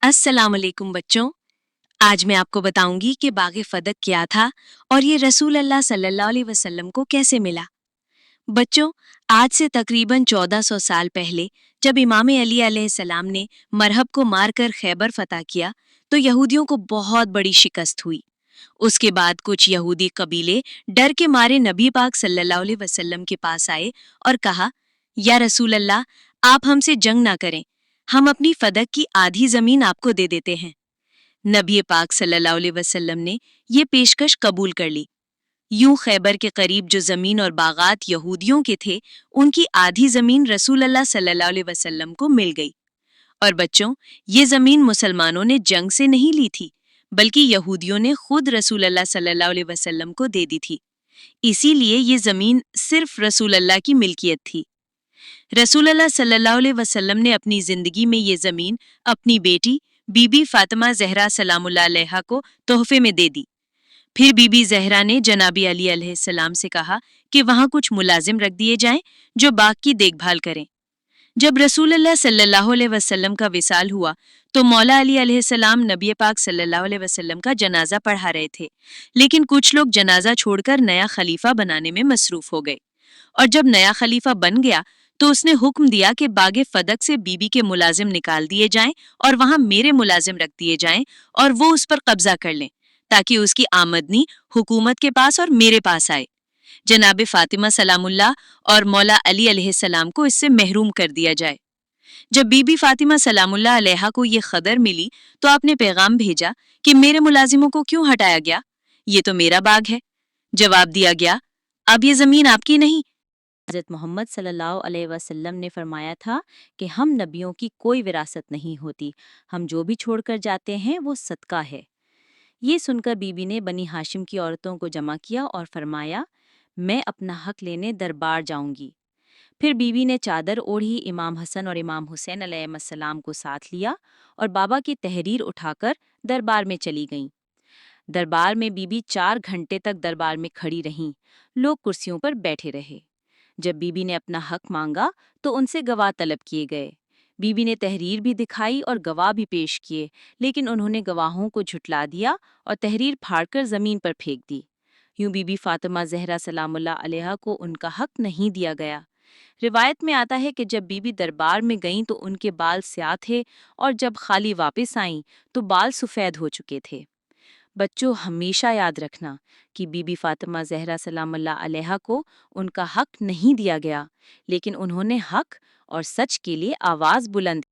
अस्सलाम वालेकुम बच्चों। आज मैं आपको बताऊंगी कि बाग़े फदक क्या था और ये रसूल अल्लाह सल्लल्लाहु अलैहि वसल्लम को कैसे मिला। बच्चों, आज से तकरीबन 1400 साल पहले जब इमाम अली अलैहिस्सलाम ने मरहब को मारकर खैबर फतह किया तो यहूदियों को बहुत बड़ी शिकस्त हुई। उसके बाद कुछ यहूदी कबीले डर के मारे नबी पाक सल्लल्लाहु अलैहि वसल्लम के पास आए और कहा, या रसूल अल्लाह, आप हमसे जंग ना करें, हम अपनी फदक की आधी जमीन आपको दे देते हैं। नबी पाक सल्लल्लाहु अलैहि वसल्लम ने ये पेशकश कबूल कर ली। यूं खैबर के करीब जो जमीन और बागात यहूदियों के थे, उनकी आधी जमीन रसूल अल्लाह सल्लल्लाहु अलैहि वसल्लम को मिल गई। और बच्चों, ये जमीन मुसलमानों ने जंग से नहीं ली थी, बल्कि यहूदियों ने खुद रसूल अल्लाह सल्लल्लाहु अलैहि वसल्लम को दे दी थी। इसीलिए ये जमीन सिर्फ रसूल अल्लाह की मिल्कियत थी। रसूल अल्लाह सल्लल्लाहु अलैहि वसल्लम ने अपनी जिंदगी में ये जमीन अपनी बेटी बीबी फातिमा ज़हरा सलामुल्लाह अलैहा को तोहफे में दे दी। फिर बीबी ज़हरा ने जनाबी अली अलैहिस्सलाम से कहा कि वहां कुछ मुलाजिम रख दिए जाएं जो बाग की देखभाल करें। जब रसूल अल्लाह सल्लल्लाहु अलैहि वसल्लम का विसाल हुआ तो मौला अली अलैहिस्सलाम नबी पाक सल्लल्लाहु अलैहि वसल्लम का जनाजा पढ़ा रहे थे, लेकिन कुछ लोग जनाजा छोड़कर नया खलीफा बनाने में मसरूफ हो गए। और जब नया खलीफा बन गया तो उसने हुक्म दिया कि बागे फदक से बीबी के मुलाजिम निकाल दिए जाएं और वहां मेरे मुलाजिम रख दिए जाएं और वो उस पर कब्जा कर लें, ताकि उसकी आमदनी हुकूमत के पास और मेरे पास आए। जनाब फातिमा सलामुल्लाह और मौला अली अलैहिस्सलाम को इससे महरूम कर दिया जाए। जब बीबी फातिमा सलामुल्लाह अलैहा को ये खबर मिली तो आपने पैगाम भेजा कि मेरे मुलाजिमों को क्यों हटाया गया, ये तो मेरा बाग है। जवाब दिया गया, अब ये जमीन आपकी नहीं। हज़रत मोहम्मद सल्लल्लाहु अलैहि वसल्लम ने फरमाया था कि हम नबियों की कोई विरासत नहीं होती, हम जो भी छोड़कर जाते हैं वो सदका है। ये सुनकर बीबी ने बनी हाशिम की औरतों को जमा किया और फरमाया, मैं अपना हक लेने दरबार जाऊंगी। फिर बीबी ने चादर ओढ़ी, इमाम हसन और इमाम हुसैन अलैहिस्सलाम को साथ लिया और बाबा की तहरीर उठाकर दरबार में चली गईं। दरबार में बीबी 4 घंटे तक दरबार में खड़ी रहीं। लोग कुर्सियों पर बैठे रहे। जब बीबी ने अपना हक मांगा तो उनसे गवाह तलब किए गए। बीबी ने तहरीर भी दिखाई और गवाह भी पेश किए, लेकिन उन्होंने गवाहों को झुटला दिया और तहरीर फाड़कर जमीन पर फेंक दी। यूं बीबी फातिमा ज़हरा सलामुल्लाह अलैहा को उनका हक नहीं दिया गया। रिवायत में आता है कि जब बीबी दरबार में गईं तो उनके बाल स्याह थे और जब खाली वापस आईं तो बाल सफ़ेद हो चुके थे। बच्चों, हमेशा याद रखना कि बीबी फातिमा ज़हरा सलामुल्लाह अलैहा को उनका हक नहीं दिया गया, लेकिन उन्होंने हक और सच के लिए आवाज़ बुलंद